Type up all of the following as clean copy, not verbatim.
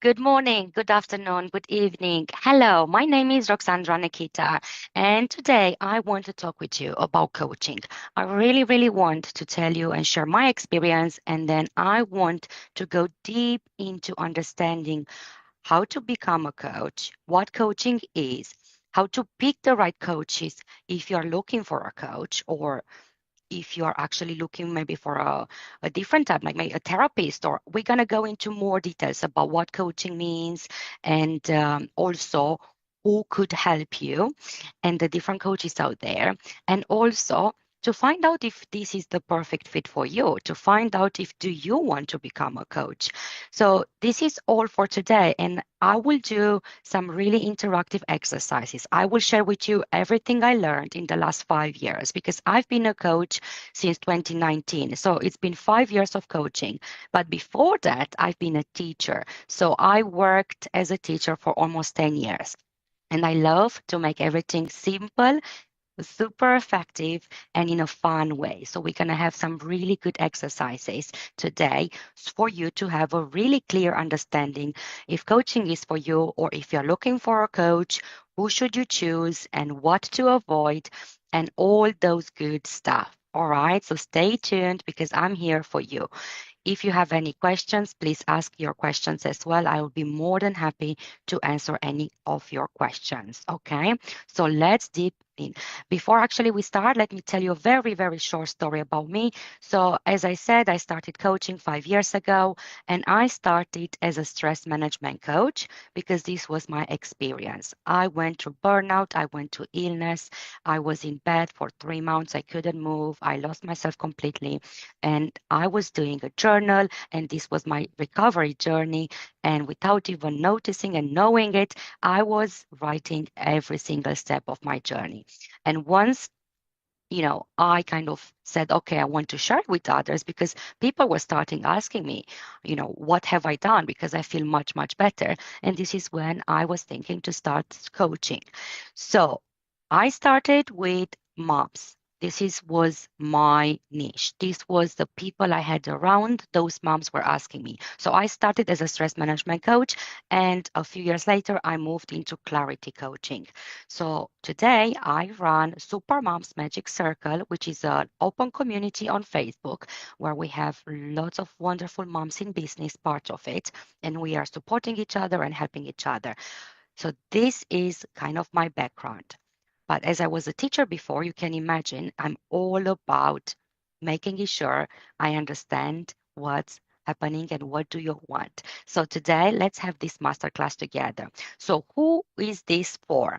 Good morning, good afternoon, good evening. Hello, my name is Roxandra Nikita, and today I want to talk with you about coaching. I really want to tell you and share my experience, and then I want to go deep into understanding how to become a coach, what coaching is, how to pick the right coaches if you're looking for a coach, or if you are actually looking maybe for a different type, like maybe a therapist, or we're going to go into more details about what coaching means and also who could help you and the different coaches out there. And also to find out if this is the perfect fit for you, to find out if do you want to become a coach. So this is all for today. And I will do some really interactive exercises. I will share with you everything I learned in the last 5 years because I've been a coach since 2019. So it's been 5 years of coaching. But before that, I've been a teacher. So I worked as a teacher for almost 10 years. And I love to make everything simple, super effective, and in a fun way. So we're going to have some really good exercises today for you to have a really clear understanding if coaching is for you, or if you're looking for a coach, who should you choose and what to avoid, and all those good stuff. All right, so stay tuned because I'm here for you. If you have any questions, please ask your questions as well. I will be more than happy to answer any of your questions. Okay, so let's deep in. Before actually we start, let me tell you a very short story about me. So, as I said, I started coaching 5 years ago, and I started as a stress management coach because this was my experience. I went through burnout, I went through illness, I was in bed for 3 months, I couldn't move, I lost myself completely, and I was doing a journal, and this was my recovery journey. And without even noticing and knowing it, I was writing every single step of my journey. And once I kind of said, okay, I want to share it with others because people were starting asking me, what have I done? Because I feel much better. And this is when I was thinking to start coaching. So I started with moms. Was my niche. This was the people I had around. Those moms were asking me. So I started as a stress management coach, and a few years later, I moved into clarity coaching. So today I run Super Moms Magic Circle, which is an open community on Facebook where we have lots of wonderful moms in business part of it, and we are supporting each other and helping each other. So this is kind of my background. But as I was a teacher before, you can imagine I'm all about making sure I understand what's happening and what do you want. So today, let's have this masterclass together. So who is this for?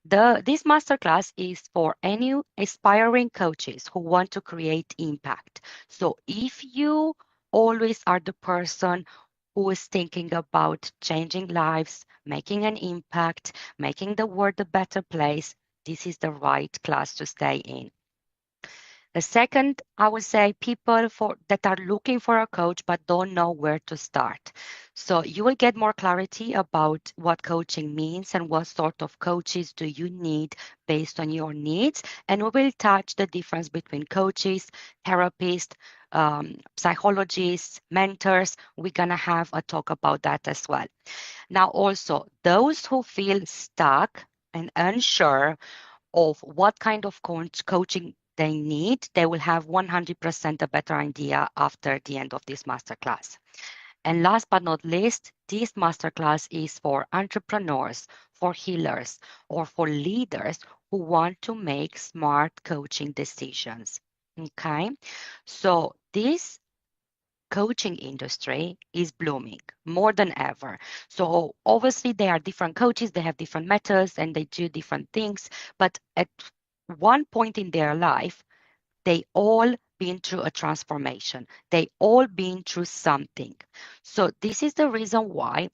This masterclass is for any aspiring coaches who want to create impact. So if you always are the person who is thinking about changing lives, making an impact, making the world a better place, this is the right class to stay in. The second, I would say people that are looking for a coach but don't know where to start. So you will get more clarity about what coaching means and what sort of coaches do you need based on your needs. And we will touch the difference between coaches, therapists, psychologists, mentors. We're going to have a talk about that as well. Now, also, those who feel stuck and unsure of what kind of coaching they need, they will have 100% a better idea after the end of this masterclass. And last but not least, this masterclass is for entrepreneurs, for healers, or for leaders who want to make smart coaching decisions. Okay, so this coaching industry is blooming more than ever. So obviously there are different coaches, they have different methods and they do different things, but at one point in their life, they all been through a transformation. They all been through something. So this is the reason why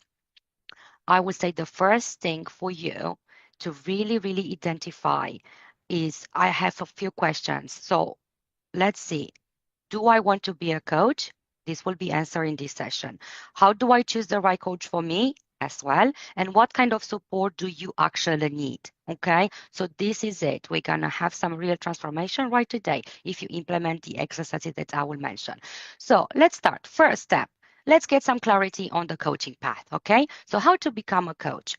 I would say the first thing for you to really identify is I have a few questions. So let's see. Do I want to be a coach? This will be answered in this session. How do I choose the right coach for me as well? And what kind of support do you actually need? Okay, so this is it. We're going to have some real transformation right today if you implement the exercises that I will mention. So let's start. First step. let's get some clarity on the coaching path, okay? So, how to become a coach?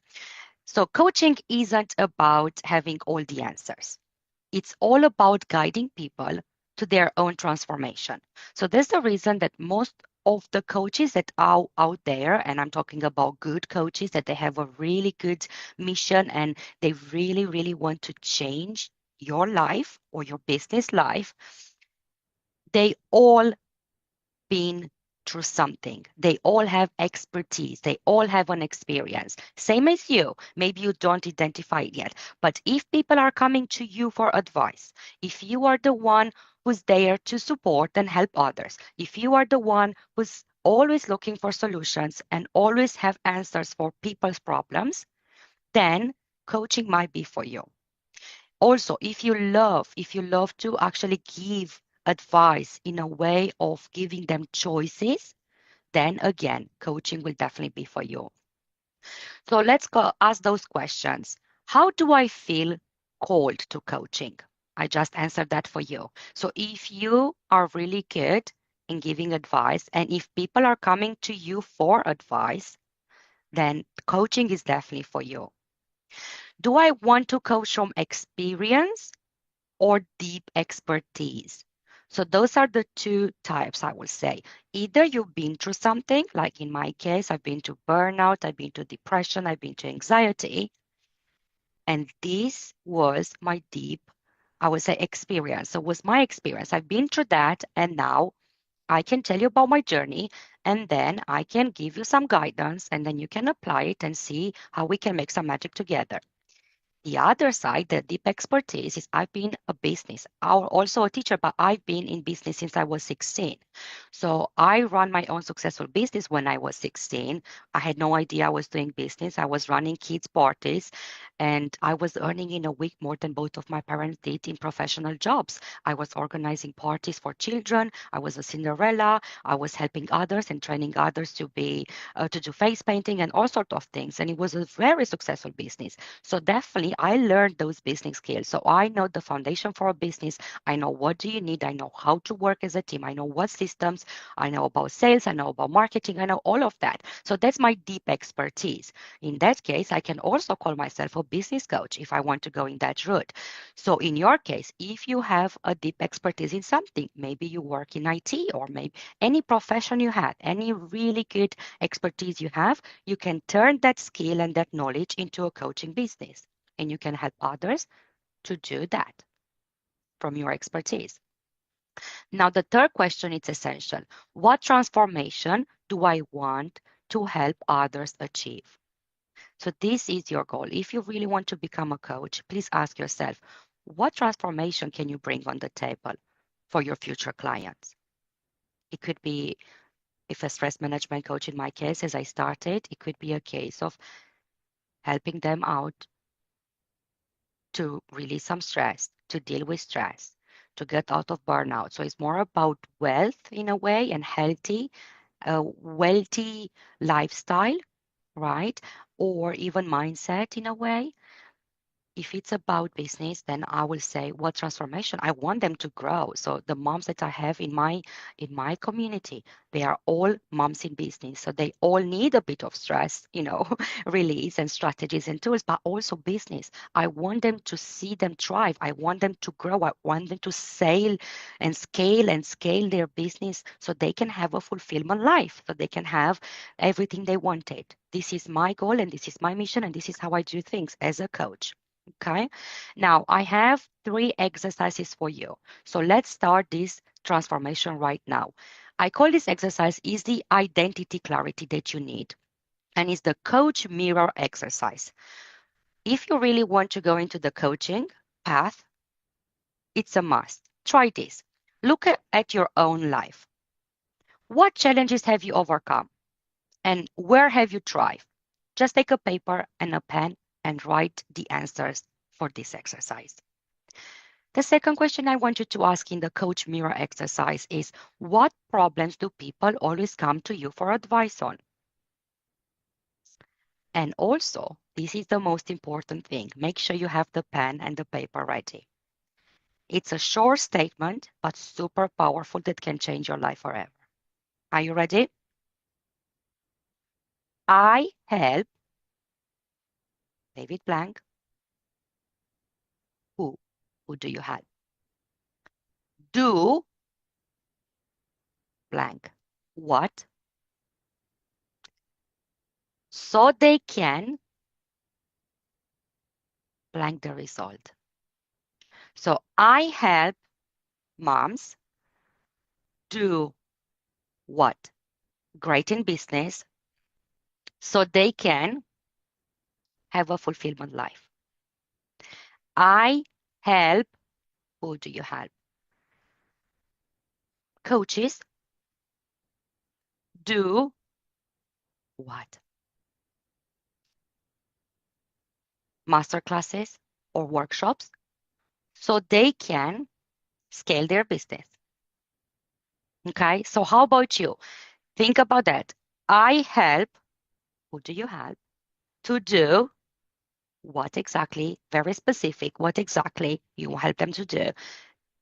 So, coaching isn't about having all the answers. It's all about guiding people to their own transformation. So that's the reason that most of the coaches that are out there, and I'm talking about good coaches, that they have a really good mission and they really, really want to change your life or your business life, they all been through something. They all have expertise. They all have an experience. Same as you. Maybe you don't identify it yet. But if people are coming to you for advice, if you are the one who's there to support and help others, if you are the one who's always looking for solutions and always have answers for people's problems, then coaching might be for you. Also, if you love to actually give advice in a way of giving them choices, then again, coaching will definitely be for you. So let's go ask those questions. How do I feel called to coaching? I just answered that for you. So if you are really good in giving advice and if people are coming to you for advice, then coaching is definitely for you. Do I want to coach from experience or deep expertise? So those are the two types, I will say. Either you've been through something, like in my case, I've been to burnout, I've been to depression, I've been to anxiety, and this was my deep, I would say, experience. So it was my experience. I've been through that, and now I can tell you about my journey, and then I can give you some guidance, and then you can apply it and see how we can make some magic together. The other side, the deep expertise, is I've been a business. I'm also a teacher, but I've been in business since I was 16. So I run my own successful business when I was 16. I had no idea I was doing business. I was running kids' parties and I was earning in a week more than both of my parents did in professional jobs. I was organizing parties for children. I was a Cinderella. I was helping others and training others to do face painting and all sorts of things. And it was a very successful business. So definitely I learned those business skills. So I know the foundation for a business. I know what do you need. I know how to work as a team. I know what systems. I know about sales. I know about marketing. I know all of that. So that's my deep expertise. In that case, I can also call myself a business coach if I want to go in that route. So in your case, if you have a deep expertise in something, maybe you work in IT or maybe any profession you have, any really good expertise you have, you can turn that skill and that knowledge into a coaching business and you can help others to do that from your expertise. Now, the third question is essential. What transformation do I want to help others achieve? So, this is your goal. If you really want to become a coach, please ask yourself, what transformation can you bring on the table for your future clients? It could be, if a stress management coach in my case, as I started, it could be a case of helping them out to release some stress, to deal with stress, to get out of burnout. So it's more about wealth in a way and a wealthy lifestyle, right? Or even mindset in a way. If it's about business, then I will say what transformation I want them to grow. So the moms that I have in my community, they are all moms in business. So they all need a bit of stress, release and strategies and tools, but also business. I want them to see them thrive. I want them to grow. I want them to sail and scale their business so they can have a fulfillment life, so they can have everything they wanted. This is my goal and this is my mission and this is how I do things as a coach. Okay, now I have three exercises for you. So let's start this transformation right now. I call this exercise is the identity clarity that you need, and it's the coach mirror exercise. If you really want to go into the coaching path, it's a must. Try this. Look at your own life. What challenges have you overcome, and where have you thrived? Just take a paper and a pen and write the answers for this exercise. The second question I want you to ask in the coach mirror exercise is what problems do people always come to you for advice on? And also, this is the most important thing. Make sure you have the pen and the paper ready. It's a short statement, but super powerful that can change your life forever. Are you ready? I help David blank. Who? Who do you help? Do blank. What? So they can blank the result. So I help moms do what? Great in business so they can have a fulfillment life. I help. Who do you help? Coaches do what? Master classes or workshops so they can scale their business. Okay, so how about you? Think about that. I help. Who do you help to do what exactly? Very specific. What exactly you help them to do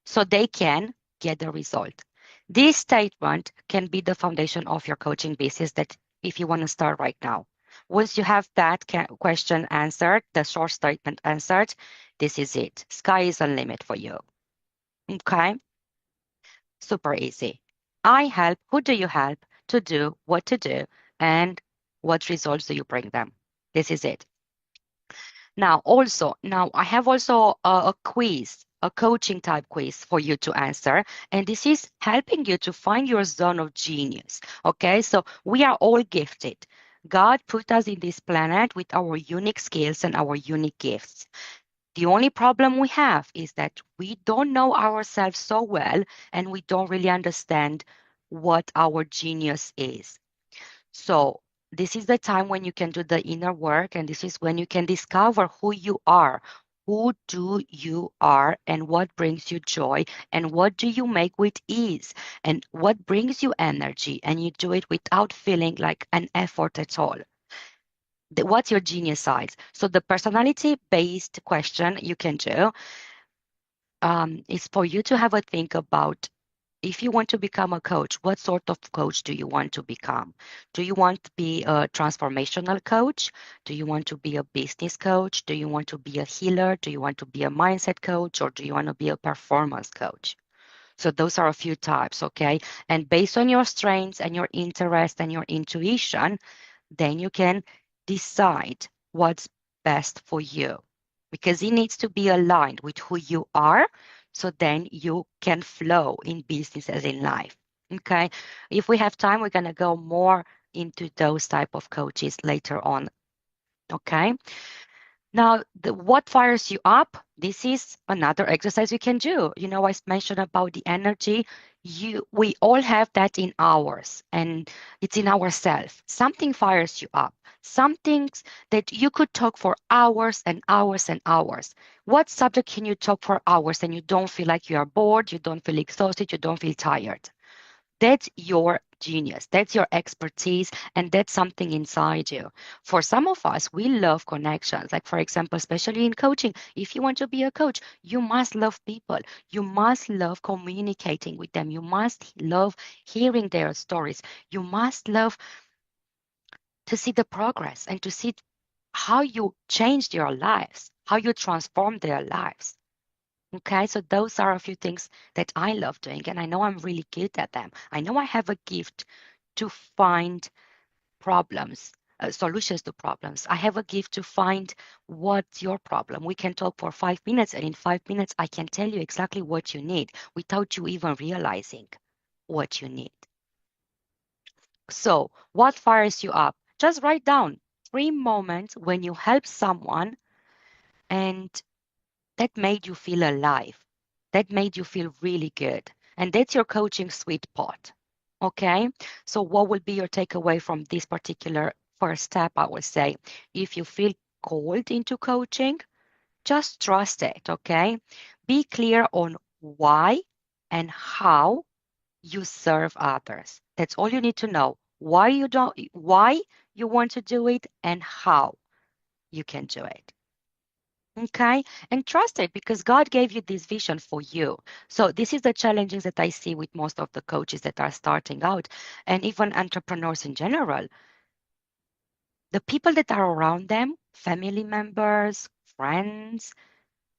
so they can get the result. This statement can be the foundation of your coaching business that if you want to start right now. Once you have that question answered, the short statement answered, this is it. Sky is the limit for you. Okay? Super easy. I help. Who do you help to do what to do and what results do you bring them? This is it. Now I have also a quiz, a coaching type quiz for you to answer. And this is helping you to find your zone of genius. Okay, so we are all gifted. God put us in this planet with our unique skills and our unique gifts. The only problem we have is that we don't know ourselves so well and we don't really understand what our genius is. So, this is the time when you can do the inner work, and this is when you can discover who you are. Who do you are, and what brings you joy, and what do you make with ease, and what brings you energy, and you do it without feeling like an effort at all. What's your genius side? So, the personality based question you can do is for you to have a think about if you want to become a coach, what sort of coach do you want to become? Do you want to be a transformational coach? Do you want to be a business coach? Do you want to be a healer? Do you want to be a mindset coach? Or do you want to be a performance coach? So those are a few types, okay? And based on your strengths and your interest and your intuition, then you can decide what's best for you because it needs to be aligned with who you are. So then you can flow in business as in life. Okay. If we have time, we're going to go more into those type of coaches later on. Okay. Now, what fires you up? This is another exercise you can do. You know, I mentioned about the energy. We all have that in ours, and it's in ourselves. Something fires you up. Some things that you could talk for hours and hours and hours. What subject can you talk for hours and you don't feel like you are bored, you don't feel exhausted, you don't feel tired? That's your genius. That's your expertise. And that's something inside you. For some of us, we love connections. Like, for example, especially in coaching, if you want to be a coach, you must love people. You must love communicating with them. You must love hearing their stories. You must love to see the progress and to see how you changed your lives, how you transformed their lives. Okay, so those are a few things that I love doing, and I know I'm really good at them. I know I have a gift to find problems, solutions to problems. I have a gift to find what's your problem. We can talk for 5 minutes, and in 5 minutes, I can tell you exactly what you need without you even realizing what you need. So, what fires you up? Just write down 3 moments when you help someone and that made you feel alive, that made you feel really good. And that's your coaching sweet spot. Okay. So, what will be your takeaway from this particular first step? I would say if you feel called into coaching, just trust it. Okay. Be clear on why and how you serve others. That's all you need to know. Why you want to do it and how you can do it. Okay. And trust it because God gave you this vision for you. So this is the challenges that I see with most of the coaches that are starting out and even entrepreneurs in general. The people that are around them, family members, friends,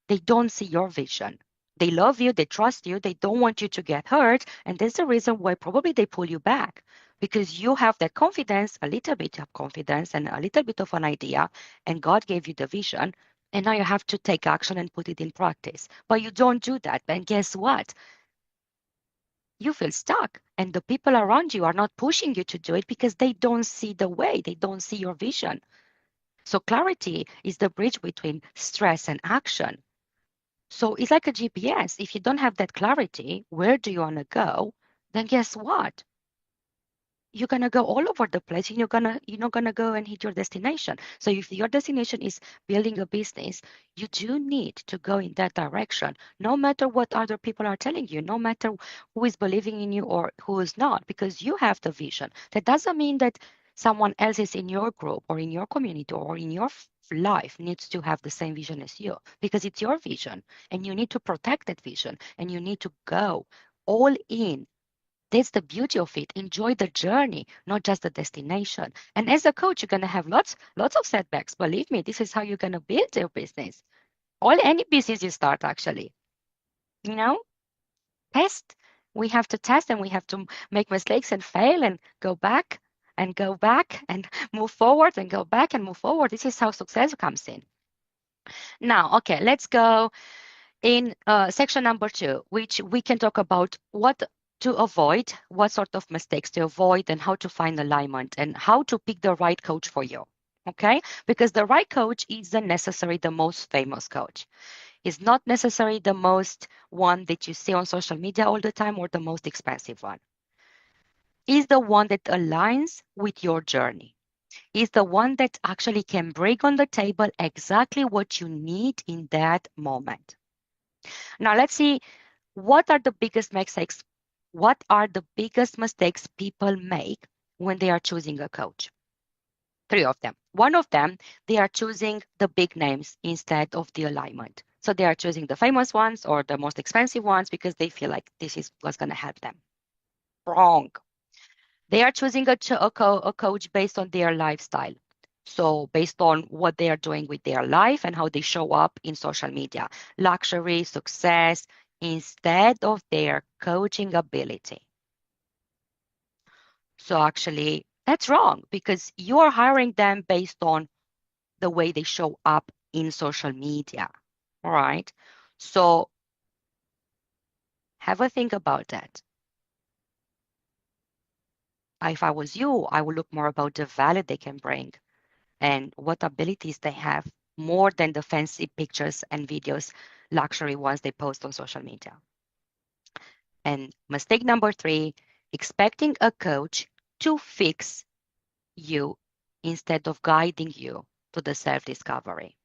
they don't see your vision. They love you, they trust you, they don't want you to get hurt. And that's the reason why probably they pull you back because you have that confidence, a little bit of confidence, and a little bit of an idea. And God gave you the vision. And now you have to take action and put it in practice. But you don't do that. And guess what? You feel stuck. And the people around you are not pushing you to do it because they don't see the way, they don't see your vision. So clarity is the bridge between stress and action. So it's like a GPS. If you don't have that clarity, where do you want to go? Then guess what? You're gonna go all over the place and you're not gonna go and hit your destination. So if your destination is building a business, you do need to go in that direction, no matter what other people are telling you, no matter who is believing in you or who is not, because you have the vision. That doesn't mean that someone else is in your group or in your community or in your life needs to have the same vision as you, because it's your vision and you need to protect that vision and you need to go all in. That's the beauty of it. Enjoy the journey, not just the destination. And as a coach, you're gonna have lots of setbacks. Believe me, this is how you're gonna build your business. All any business you start, actually. You know, test. We have to test and we have to make mistakes and fail and go back and move forward and go back and move forward. This is how success comes in. Now, okay, let's go in section number 2, which we can talk about what to avoid, what sort of mistakes to avoid, and how to find alignment and how to pick the right coach for you. Okay? Because the right coach isn't necessarily the most famous coach. It's not necessarily the most one that you see on social media all the time or the most expensive one. Is the one that aligns with your journey. Is the one that actually can bring on the table exactly what you need in that moment. Now let's see what are the biggest mistakes? What are the biggest mistakes people make when they are choosing a coach? 3 of them. One of them, they are choosing the big names instead of the alignment. So they are choosing the famous ones or the most expensive ones because they feel like this is what's going to help them. Wrong. They are choosing a coach based on their lifestyle. So based on what they are doing with their life and how they show up in social media, luxury, success, instead of their coaching ability. So actually, that's wrong because you are hiring them based on the way they show up in social media. All right. So have a think about that. If I was you, I would look more about the value they can bring and what abilities they have more than the fancy pictures and videos, luxury ones they post on social media. And mistake number 3, expecting a coach to fix you instead of guiding you to the self-discovery.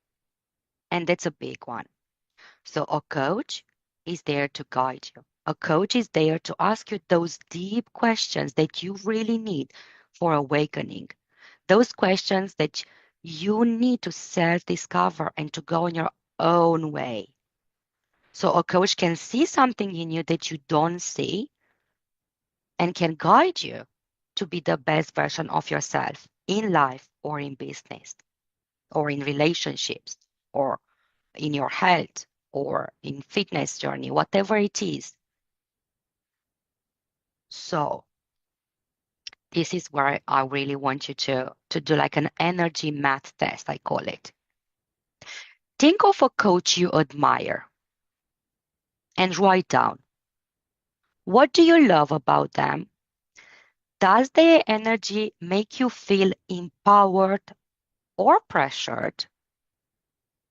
And that's a big one. So a coach is there to guide you. A coach is there to ask you those deep questions that you really need for awakening. Those questions that you need to self-discover and to go in your own way. So a coach can see something in you that you don't see and can guide you to be the best version of yourself in life or in business or in relationships or in your health or in fitness journey, whatever it is. So this is where I really want you to do like an energy math test, I call it. Think of a coach you admire and write down, what do you love about them? Does their energy make you feel empowered or pressured?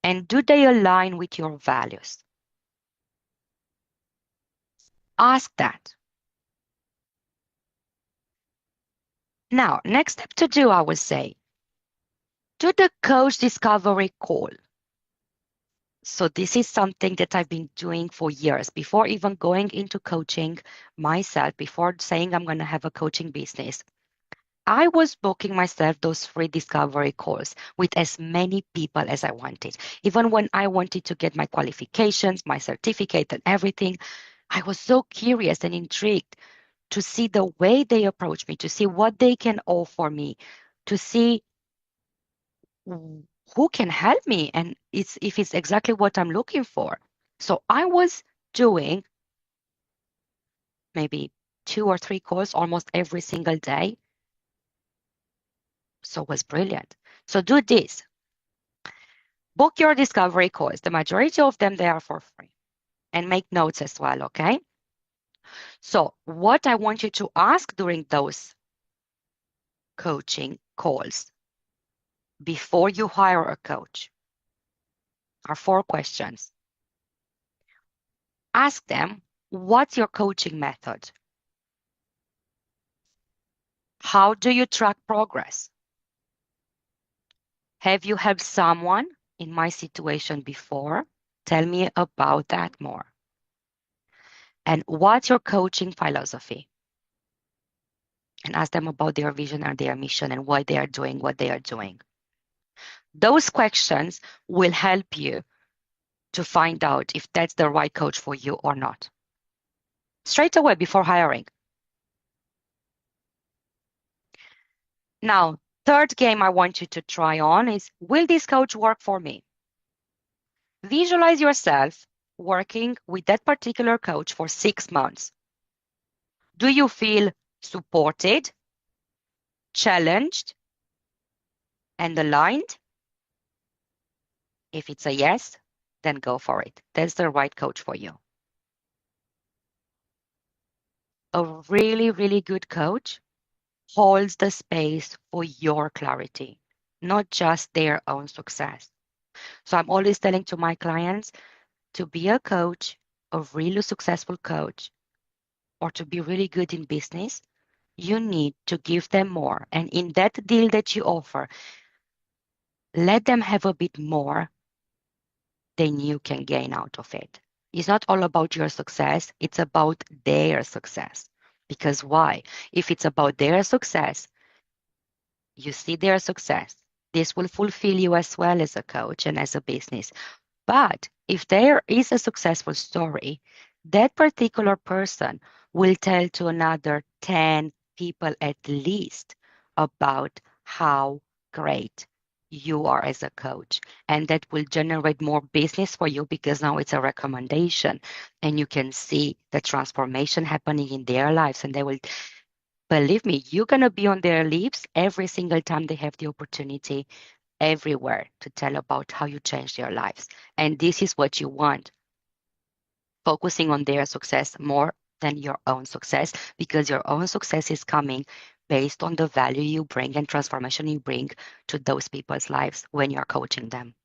And do they align with your values? Ask that. Now, next step to do, I would say, do the coach discovery call. So this is something that I've been doing for years before even going into coaching myself, before saying I'm going to have a coaching business. I was booking myself those free discovery calls with as many people as I wanted. Even when I wanted to get my qualifications, my certificate and everything, I was so curious and intrigued to see the way they approach me, to see what they can offer me, to see who can help me and if it's exactly what I'm looking for. So I was doing maybe 2 or 3 calls almost every single day. So it was brilliant. So do this. Book your discovery calls. The majority of them, they are for free. And make notes as well, okay? So what I want you to ask during those coaching calls before you hire a coach are 4 questions. Ask them, what's your coaching method? How do you track progress? Have you helped someone in my situation before? Tell me about that more. And what's your coaching philosophy? And ask them about their vision and their mission and why they are doing what they are doing. Those questions will help you to find out if that's the right coach for you or not. Straight away before hiring. Now, third game I want you to try on is, will this coach work for me? Visualize yourself working with that particular coach for 6 months. Do you feel supported, challenged, and aligned? If it's a yes, then go for it. That's the right coach for you. A really, really good coach holds the space for your clarity, not just their own success. So I'm always telling to my clients, to be a coach, a really successful coach, or to be really good in business, you need to give them more. And in that deal that you offer, let them have a bit more than you can gain out of it. It's not all about your success, it's about their success. Because why? If it's about their success, you see their success. This will fulfill you as well as a coach and as a business. But if there is a successful story, that particular person will tell to another 10 people at least about how great you are as a coach. And that will generate more business for you because now it's a recommendation and you can see the transformation happening in their lives. And they will, believe me, you're going to be on their lips every single time they have the opportunity everywhere to tell about how you changed their lives. And this is what you want, focusing on their success more than your own success, because your own success is coming based on the value you bring and transformation you bring to those people's lives when you're coaching them.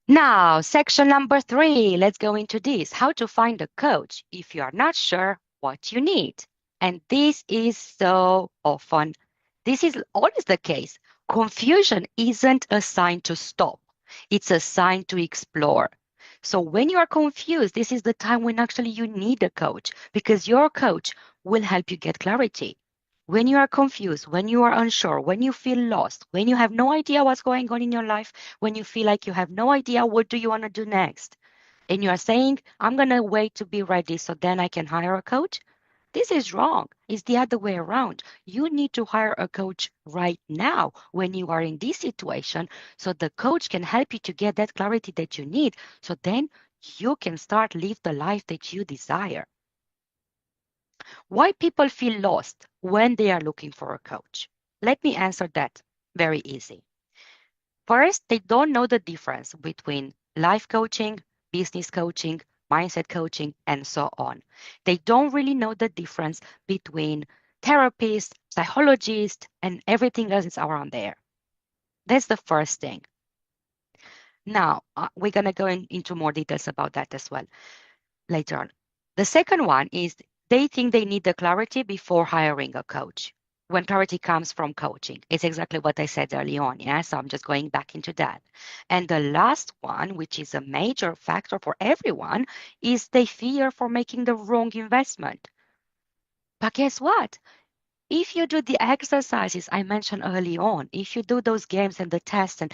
Now, section number 3, let's go into this. How to find a coach if you are not sure what you need. And this is so often, this is always the case. Confusion isn't a sign to stop. It's a sign to explore. So when you are confused, this is the time when actually you need a coach, because your coach will help you get clarity. When you are confused, when you are unsure, when you feel lost, when you have no idea what's going on in your life, when you feel like you have no idea what do you want to do next, and you are saying, I'm going to wait to be ready so then I can hire a coach, this is wrong. It's the other way around. You need to hire a coach right now when you are in this situation so the coach can help you to get that clarity that you need so then you can start live the life that you desire. Why people feel lost when they are looking for a coach? Let me answer that very easy. First, they don't know the difference between life coaching, business coaching, mindset coaching, and so on. They don't really know the difference between therapists, psychologists, and everything else is around there. That's the first thing. Now, we're going to go into more details about that as well later on. The second one is they think they need the clarity before hiring a coach. When clarity comes from coaching, it's exactly what I said early on. Yeah, so I'm just going back into that. And the last one, which is a major factor for everyone, is they fear for making the wrong investment. But guess what? If you do the exercises I mentioned early on, if you do those games and the tests and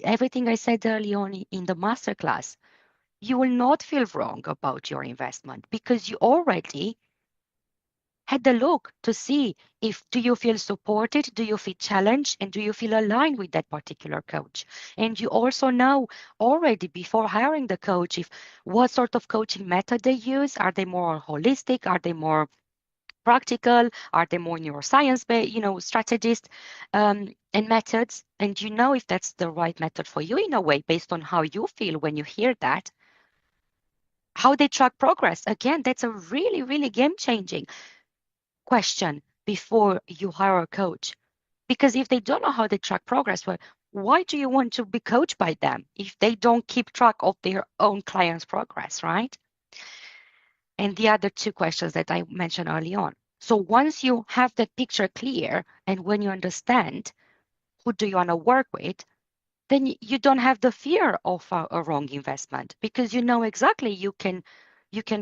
everything I said early on in the masterclass, you will not feel wrong about your investment because you already had a look to see if do you feel supported, do you feel challenged, and do you feel aligned with that particular coach. And you also know already before hiring the coach if what sort of coaching method they use. Are they more holistic? Are they more practical? Are they more neuroscience based, strategies and methods? And you know if that's the right method for you in a way based on how you feel when you hear that. How they track progress. Again, that's a really, really game changing question before you hire a coach. Because if they don't know how they track progress, well, why do you want to be coached by them if they don't keep track of their own client's progress, right? And the other two questions that I mentioned early on. So once you have that picture clear and when you understand who do you want to work with, then you don't have the fear of a wrong investment because you know exactly you can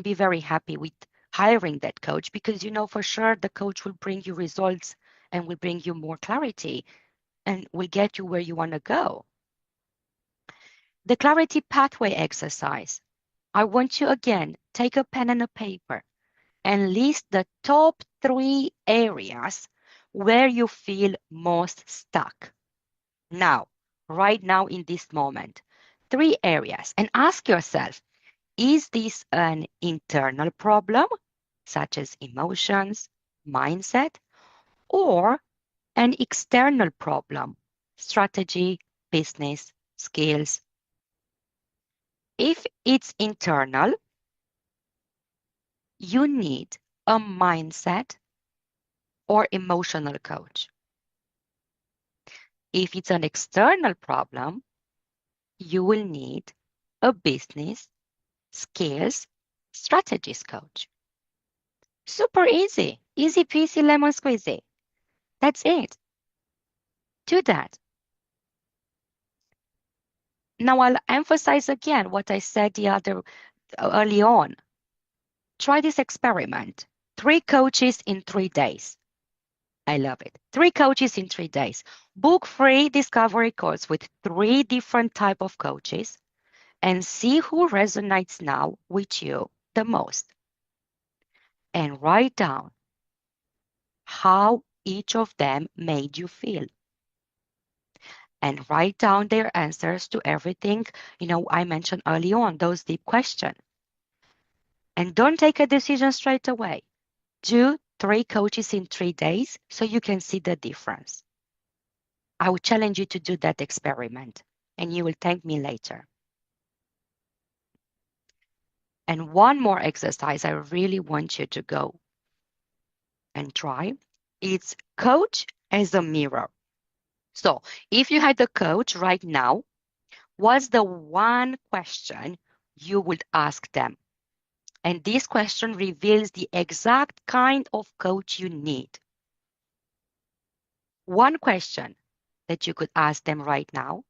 be very happy with hiring that coach because you know for sure the coach will bring you results and will bring you more clarity and will get you where you want to go. The clarity pathway exercise. I want you again, take a pen and a paper and list the top 3 areas where you feel most stuck. Now, right now in this moment, 3 areas and ask yourself, is this an internal problem, such as emotions, mindset, or an external problem, strategy, business, skills? If it's internal, you need a mindset or emotional coach. If it's an external problem, you will need a business, skills, strategies coach. Super easy. Easy peasy lemon squeezy. That's it. Do that. Now I'll emphasize again what I said the other early on. Try this experiment. 3 coaches in 3 days. I love it. 3 coaches in 3 days. Book free discovery calls with 3 different type of coaches and see who resonates now with you the most. And write down how each of them made you feel. And write down their answers to everything, I mentioned early on, those deep questions. And don't take a decision straight away. Do 3 coaches in 3 days so you can see the difference. I would challenge you to do that experiment and you will thank me later. And one more exercise I really want you to go and try. It's coach as a mirror. So if you had a coach right now, what's the one question you would ask them? And this question reveals the exact kind of coach you need. One question that you could ask them right now.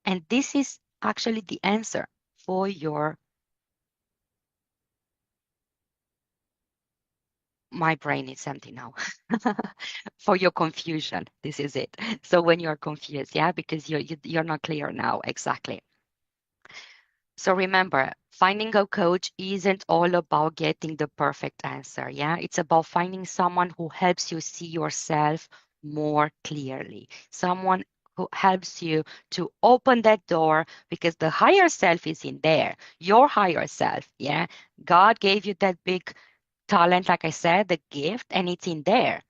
And this is actually the answer for my brain is empty now. For your confusion, this is it. So when you're confused, yeah, because you're not clear now exactly. So remember, finding a coach isn't all about getting the perfect answer. Yeah, it's about finding someone who helps you see yourself more clearly, someone who helps you to open that door because the higher self is in there, your higher self. Yeah, God gave you that big talent, like I said, the gift, and it's in there.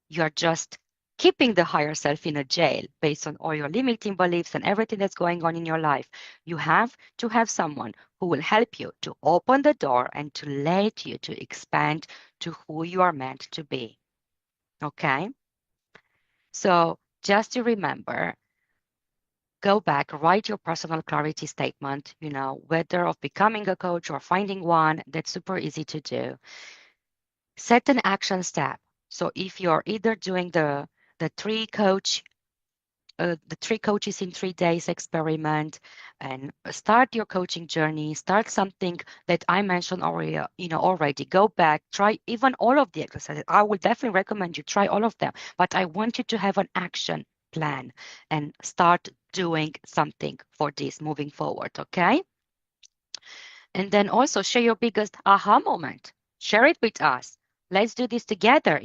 You're just keeping the higher self in a jail based on all your limiting beliefs and everything that's going on in your life. You have to have someone who will help you to open the door and to let you to expand to who you are meant to be. Okay? So just to remember, go back, write your personal clarity statement, whether of becoming a coach or finding one, that's super easy to do. Set an action step. So if you're either doing the three coach the 3 coaches in 3 days experiment and start your coaching journey, start something that I mentioned already, already. Go back, try even all of the exercises. I would definitely recommend you try all of them, but I want you to have an action plan and start doing something for this moving forward, okay? And then also share your biggest aha moment. Share it with us. Let's do this together.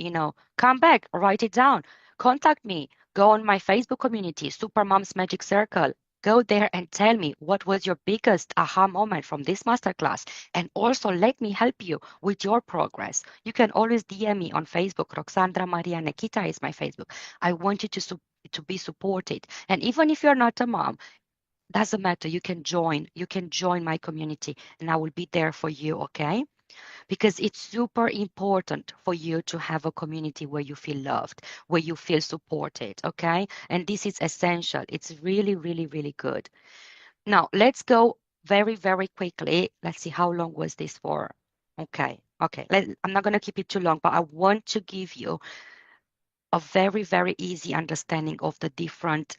Come back, write it down, contact me, go on my Facebook community, Supermom's Magic Circle. Go there and tell me what was your biggest aha moment from this masterclass. And also let me help you with your progress. You can always DM me on Facebook. Roxandra Maria Nikita is my Facebook. I want you to be supported. And even if you're not a mom, doesn't matter. You can join. You can join my community and I will be there for you, okay? Because it's super important for you to have a community where you feel loved, where you feel supported, okay? And this is essential. It's really, really, really good. Now, let's go very, very quickly. Let's see, how long was this for? Okay, okay. I'm not going to keep it too long, but I want to give you a very, very easy understanding of the difference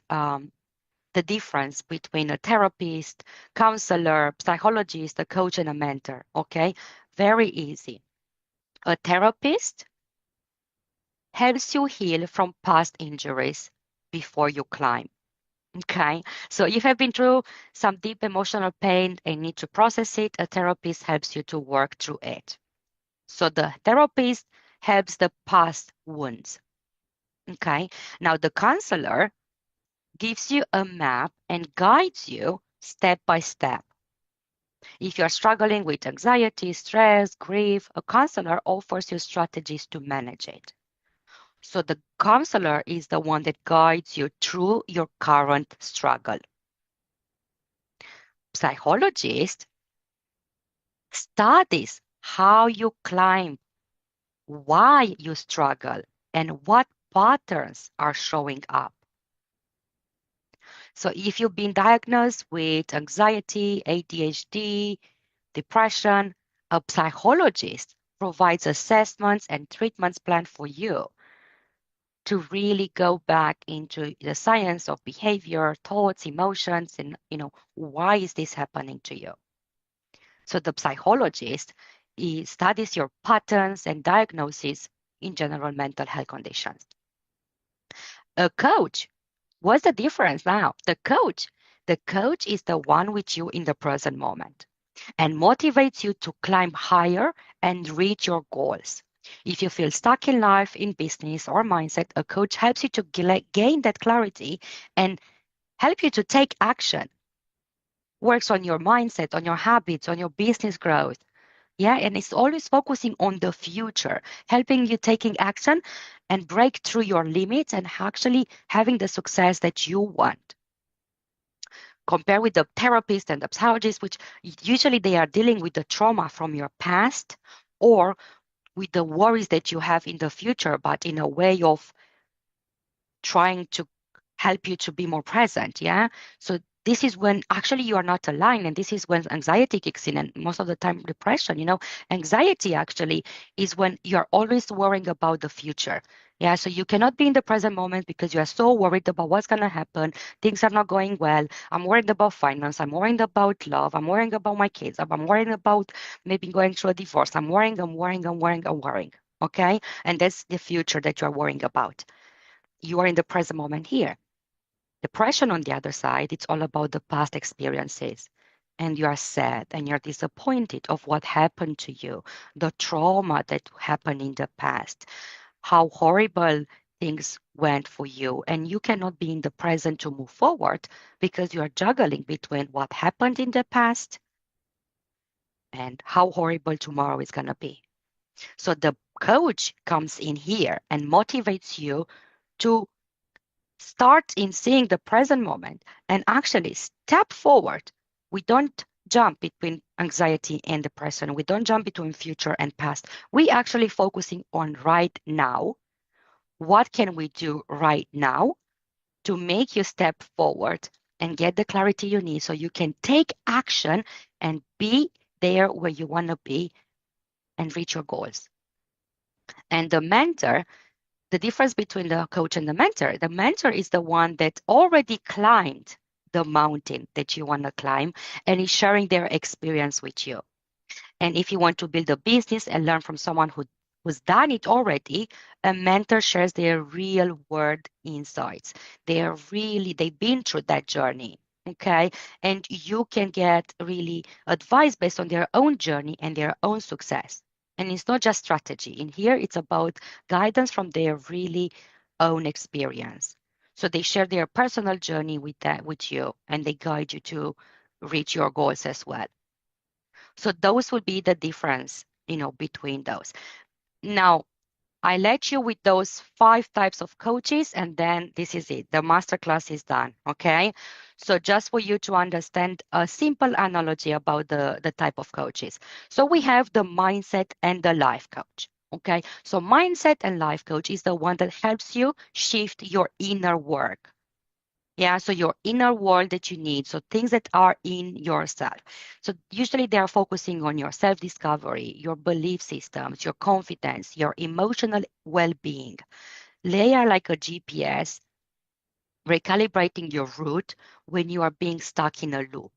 between a therapist, counselor, psychologist, a coach, and a mentor. Okay, very easy. A therapist helps you heal from past injuries before you climb. Okay, so you have been through some deep emotional pain and need to process it. A therapist helps you to work through it. So the therapist helps the past wounds. Okay, now the counselor gives you a map and guides you step by step. If you're struggling with anxiety, stress, grief, a counselor offers you strategies to manage it. So the counselor is the one that guides you through your current struggle. Psychologist studies how you climb, why you struggle, and what patterns are showing up. So if you've been diagnosed with anxiety, ADHD, depression, a psychologist provides assessments and treatments plan for you to really go back into the science of behavior, thoughts, emotions, and why is this happening to you? So the psychologist, he studies your patterns and diagnoses in general mental health conditions. A coach, what's the difference now? The coach is the one with you in the present moment and motivates you to climb higher and reach your goals. If you feel stuck in life, in business, or mindset, a coach helps you to gain that clarity and help you to take action. Works on your mindset, on your habits, on your business growth. Yeah, and it's always focusing on the future, helping you taking action and break through your limits and actually having the success that you want. Compare with the therapist and the psychologist, which usually they are dealing with the trauma from your past or with the worries that you have in the future, but in a way of trying to help you to be more present. Yeah. So this is when actually you are not aligned, and this is when anxiety kicks in, and most of the time depression. Anxiety actually is when you're always worrying about the future. Yeah, so you cannot be in the present moment because you are so worried about what's going to happen. Things are not going well. I'm worried about finance. I'm worried about love. I'm worrying about my kids. I'm worrying about maybe going through a divorce. I'm worrying, I'm worrying, I'm worrying, I'm worrying. Okay. And that's the future that you're worrying about. You are in the present moment here. Depression, on the other side, it's all about the past experiences. And you are sad and you're disappointed of what happened to you, the trauma that happened in the past, how horrible things went for you. And you cannot be in the present to move forward because you are juggling between what happened in the past and how horrible tomorrow is going to be. So the coach comes in here and motivates you to start in seeing the present moment and actually step forward. We don't jump between anxiety and depression. We don't jump between future and past. We actually focusing on right now. What can we do right now to make you step forward and get the clarity you need so you can take action and be there where you want to be and reach your goals? And the mentor, the difference between the coach and the mentor is the one that already climbed the mountain that you want to climb and is sharing their experience with you. And if you want to build a business and learn from someone who's done it already, a mentor shares their real world insights. They've been through that journey. Okay. And you can get really advice based on their own journey and their own success. And it's not just strategy. In here, it's about guidance from their really own experience. So they share their personal journey with you, and they guide you to reach your goals as well. So those would be the difference, between those. Now, I let you with those 5 types of coaches, and then this is it. The masterclass is done. Okay. So just for you to understand a simple analogy about the type of coaches. So we have the mindset and the life coach. Okay. So mindset and life coach is the one that helps you shift your inner work. Yeah, so your inner world that you need, so things that are in yourself. So usually they are focusing on your self-discovery, your belief systems, your confidence, your emotional well-being. They are like a GPS recalibrating your route when you are being stuck in a loop.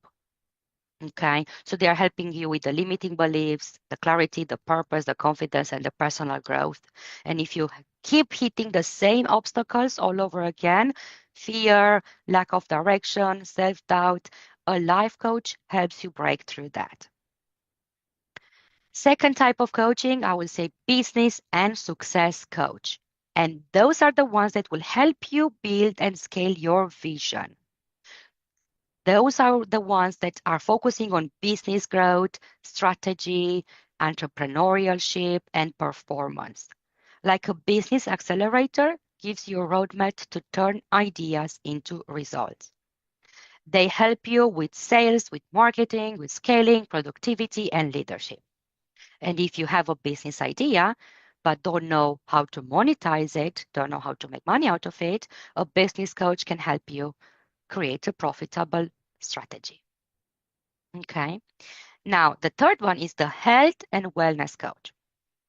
Okay, so they are helping you with the limiting beliefs, the clarity, the purpose, the confidence, and the personal growth. And if you keep hitting the same obstacles all over again, fear, lack of direction, self doubt, a life coach helps you break through that. Second type of coaching, I will say business and success coach. And those are the ones that will help you build and scale your vision. Those are the ones that are focusing on business growth, strategy, entrepreneurship, and performance. Like a business accelerator gives you a roadmap to turn ideas into results. They help you with sales, with marketing, with scaling, productivity, and leadership. And if you have a business idea, but don't know how to monetize it, don't know how to make money out of it, a business coach can help you create a profitable strategy. Okay. Now, the third one is the health and wellness coach,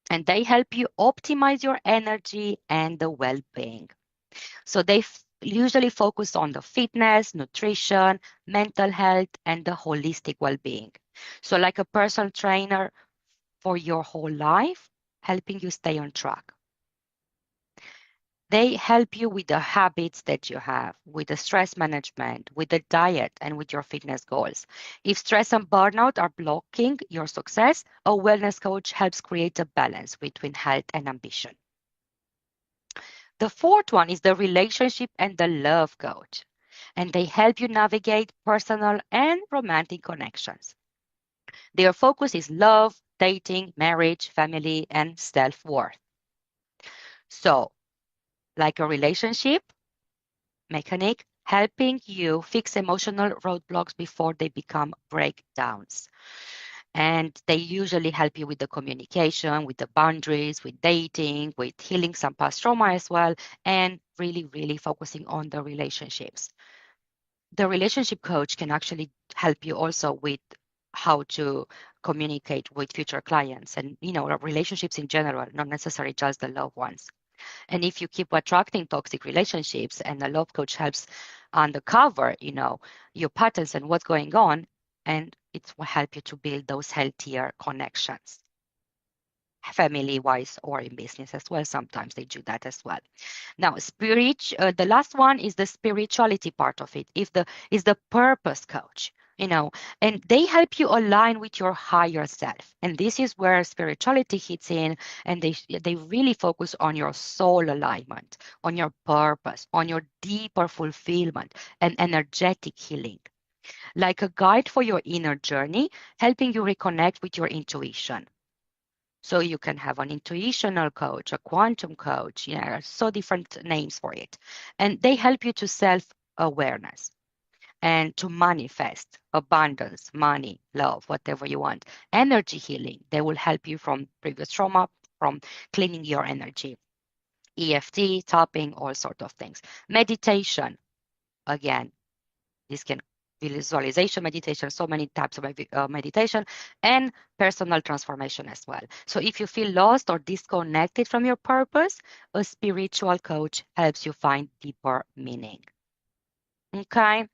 and they help you optimize your energy and the well being. So they usually focus on the fitness, nutrition, mental health, and the holistic well being. So, like a personal trainer for your whole life, helping you stay on track. They help you with the habits that you have, with the stress management, with the diet, and with your fitness goals. If stress and burnout are blocking your success, a wellness coach helps create a balance between health and ambition. The fourth one is the relationship and the love coach, and they help you navigate personal and romantic connections. Their focus is love, dating, marriage, family, and self worth. So, like a relationship, mechanic, helping you fix emotional roadblocks before they become breakdowns. And they usually help you with the communication, with the boundaries, with dating, with healing some past trauma as well, and really, really focusing on the relationships. The relationship coach can actually help you also with how to communicate with future clients and relationships in general, not necessarily just the loved ones. And if you keep attracting toxic relationships and a love coach helps uncover, your patterns and what's going on, and it will help you to build those healthier connections, family wise or in business as well. Sometimes they do that as well. Now, the last one is the spirituality part of it. If the is the purpose coach, and they help you align with your higher self. And this is where spirituality hits in, and they really focus on your soul alignment, on your purpose, on your deeper fulfillment and energetic healing. Like a guide for your inner journey, helping you reconnect with your intuition. So you can have an intuitional coach, a quantum coach, so different names for it. And they help you to self-awareness and to manifest abundance, money, love, whatever you want. Energy healing, they will help you from previous trauma, from cleaning your energy. EFT, tapping, all sort of things. Meditation, again, this can be visualization meditation, so many types of meditation, and personal transformation as well. So if you feel lost or disconnected from your purpose, a spiritual coach helps you find deeper meaning. Okay.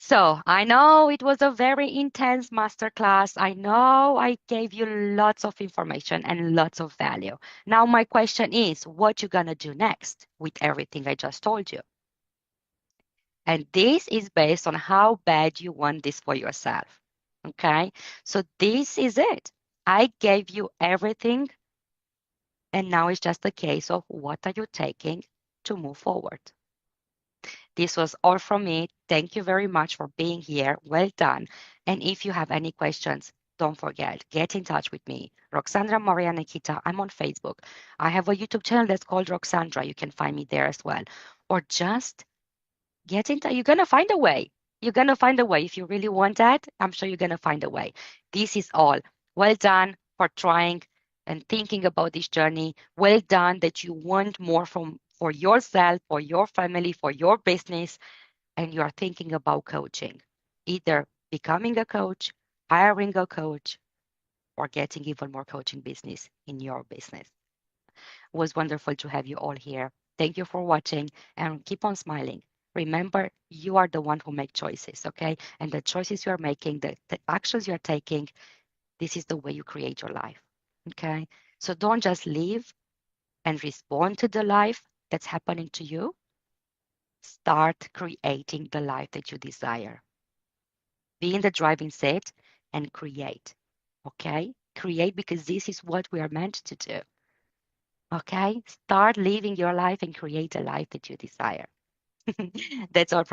So I know it was a very intense masterclass. I know I gave you lots of information and lots of value. Now my question is, what you gonna do next with everything I just told you? And this is based on how bad you want this for yourself. Okay. So this is it. I gave you everything, and now it's just a case of what are you taking to move forward. This was all from me. Thank you very much for being here. Well done. And if you have any questions, don't forget, get in touch with me. Roxandra Maria Nikita. I'm on Facebook. I have a YouTube channel that's called Roxandra. You can find me there as well. Or just get in touch. You're going to find a way. You're going to find a way. If you really want that, I'm sure you're going to find a way. This is all. Well done for trying and thinking about this journey. Well done that you want more from for yourself, for your family, for your business, and you are thinking about coaching, either becoming a coach, hiring a coach, or getting even more coaching business in your business. It was wonderful to have you all here. Thank you for watching and keep on smiling. Remember, you are the one who make choices, okay? And the choices you are making, the actions you are taking, this is the way you create your life, okay? So don't just live and respond to the life that's happening to you. Start creating the life that you desire. Be in the driving seat and create, okay? Create because this is what we are meant to do, okay? Start living your life and create a life that you desire. That's all